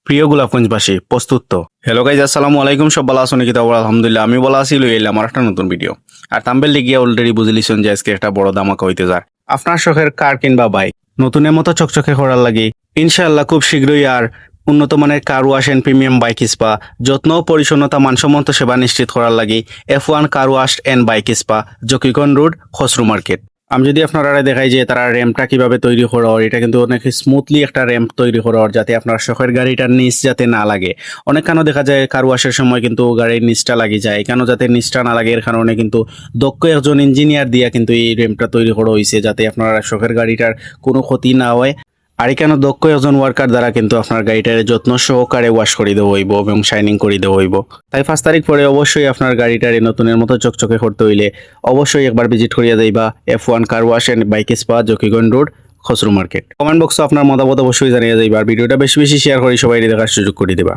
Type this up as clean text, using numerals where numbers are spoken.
প্রিয় গোলাপগঞ্জবাসী প্রস্তুত তো? হ্যালো গাইজ, আসসালামু আলাইকুম। সব ভালো আছো নাকি? তাও আলহামদুলিল্লাহ আমি বলা আছি, লই এলাম আমার একটা নতুন ভিডিও। আর তাম্বেল লিগিয়া অলরেডি বুঝলিছেন যে আজকে একটা বড় ধামাকা হইতে যার। আপনার শখের কার কিংবা বাইক নতুনের মতো চকচকে করার লাগি ইনশাআল্লাহ খুব শীঘ্রই আর উন্নত মানের car wash and premium bike spa, যত্ন ও পরিচ্ছন্নতা মানসম্মত সেবা নিশ্চিত করার লাগি F1 car wash and bike spa, Zakiganj road, Khasru market. আমি যদি আপনারা দেখাই যে তারা র্যাম্পটা কিভাবে তৈরি করার, এটা কিন্তু অনেক স্মুথলি একটা র্যাম্প তৈরি করার, যাতে আপনার শখের গাড়িটার নিচ যাতে না লাগে। অনেক কেন দেখা যায় কার ওয়াশের সময় কিন্তু গাড়ির নিচটা লাগে যায়, কেন যাতে নিচটা না লাগে এর কারণে কিন্তু দক্ষ একজন ইঞ্জিনিয়ার দিয়া কিন্তু এই র্যাম্পটা তৈরি করা হয়েছে, যাতে আপনার শখের গাড়িটার কোনো ক্ষতি না হয়। আর কেন দক্ষ একজন ওয়ার্কার দ্বারা কিন্তু আপনার গাড়িটার যত্ন সহকারে ওয়াশ করে দেওয়া হইব এবং শাইনিং করে দেওয়া হইব। তাই 5 তারিখ পরে অবশ্যই আপনার গাড়িটার নতুনের মতো চকচকে করতে হইলে অবশ্যই একবার ভিজিট করিয়া যাইবা F1 car wash and bike spa, Zakiganj road, Khasru market. Comment বক্সে আপনার মতামত অবশ্যই জানিয়ে যাইবা। আর ভিডিওটা বেশি বেশি শেয়ার করে সবাই দেখার সুযোগ করে দিবা।